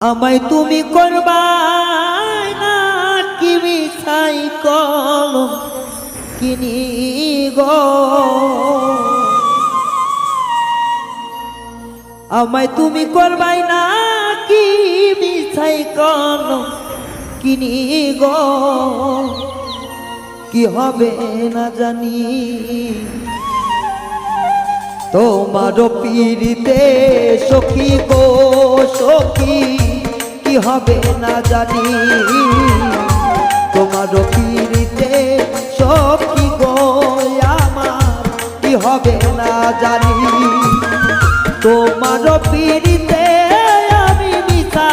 আমায় তুমি করবাই না কি মিছাই কলম কিনি গো, আমায় তুমি করবাই না কি মিছাই কলম কিনি গো, কি হবে না জানি তোমার পীড়িতে সখী গো সখী, কি হবে না জানি তোমার পীড়িতে সখী গো আমার, কি হবে না জানি তোমার পীড়িতে আমি মিছা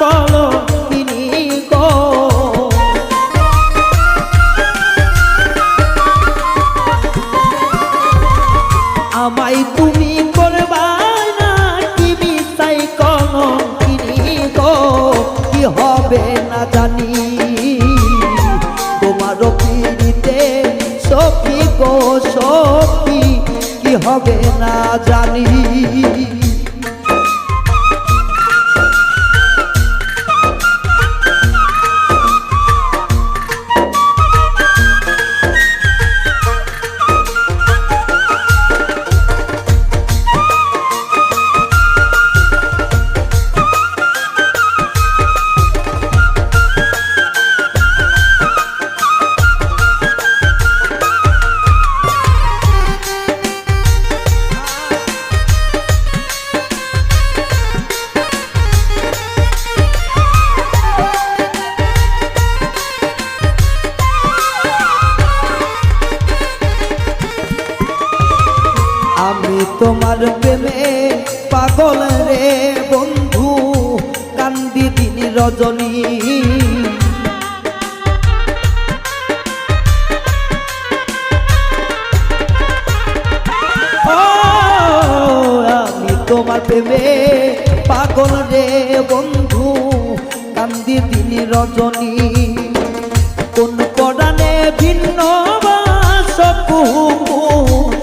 কলম কিনি গো, আমায় তুমি করবাই না কি মিছাই কলম কিনি গো, কি হবে না জানি তোমার পীড়িতে সখী গো সখী, কি হবে না জানি আমি তোমার প্রেমে পাগল রে বন্ধু, কান্দি দিন রজনী আমি তোমার প্রেমে পাগল রে বন্ধু, কান্দি দিন রজনী কোন পরাণে ভিন্ন বাস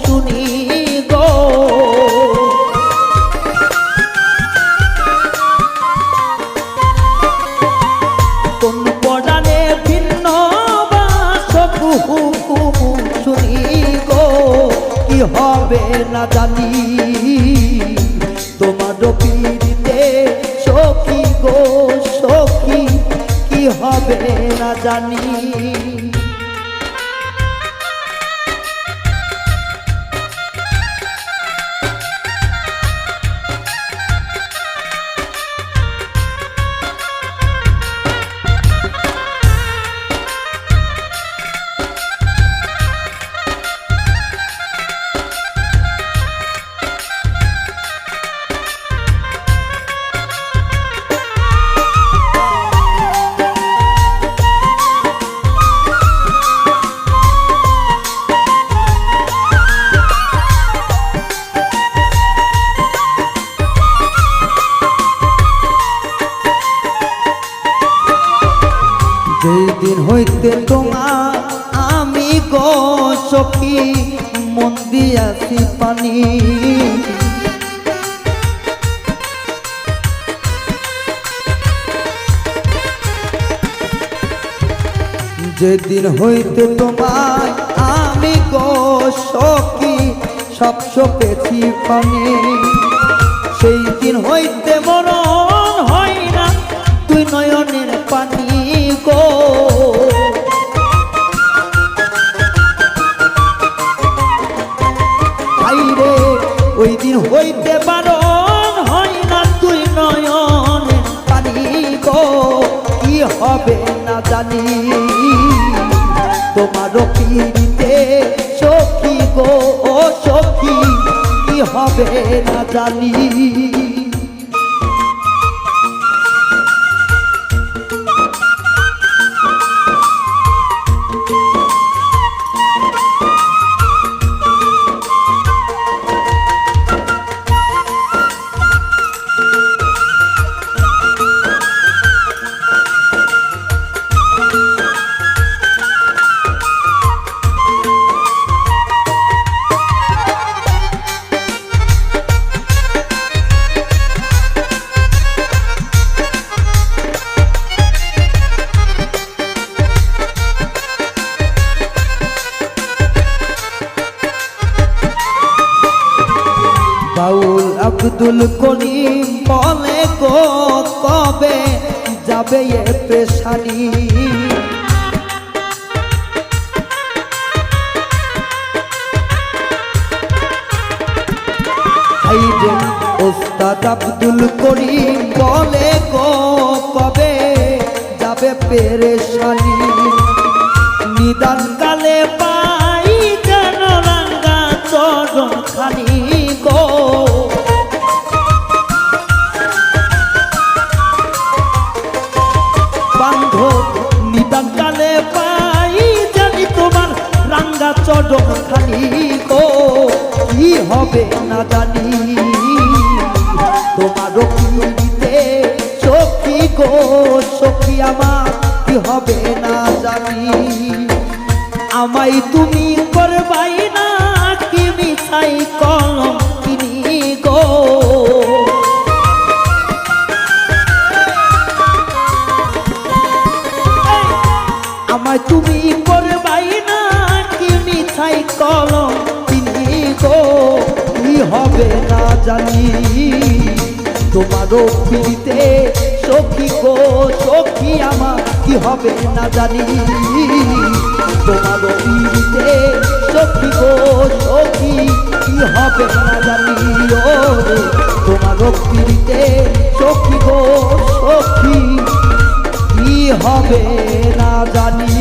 শুনি গো, কোন পরাণে ভিন্ন বাস শুনি গো, কি হবে না জানি তোমার পীড়িতে সখী গো সখী, কি হবে না জানি যেই দিন হইতে তোমার আমি গো সখী মন দিয়াছি পানি, যেদিন হইতে তোমার আমি গো সখী সব সপেছি পানি, সেই দিন হইতে মরণ হয় না তুই নয়নের পানি গো, আইরে ওই দিন হইতে বারণ হয় না তুই নয়নের পানি গো, কি হবে না জানি তোমার পীড়িতে সখী গো ও সখী, কি হবে না জানি আব্দুল করিম বলে গো কবে যাবে এ পেশানি হাইরে ওস্তাদ আব্দুল করিম বলে গো কবে যাবে পেরেশানি নিদান কালে পাই যেন রাঙ্গা চরণ খানি গো বান্ধব নিদান কালে পাই জানি তোমার রাঙ্গা চরণ খানি গো কি হবে না জানি তোমার পিড়িতে সখী গো সখী আমার কি হবে না জানি আমায় তুমি করবাই না কি মিছাই কলম কিনি গো আমায় তুমি করবাই না কি মিছাই কলম কিনি গো কি হবে না জানি তোমারও পিড়িতে সখী গো সখী আমার কি হবে না জানি তোমারও পিড়িতে সখী গো সখী কি হবে না জানি ও তোমারও পিড়িতে সখী গো সখী কি হবে না জানি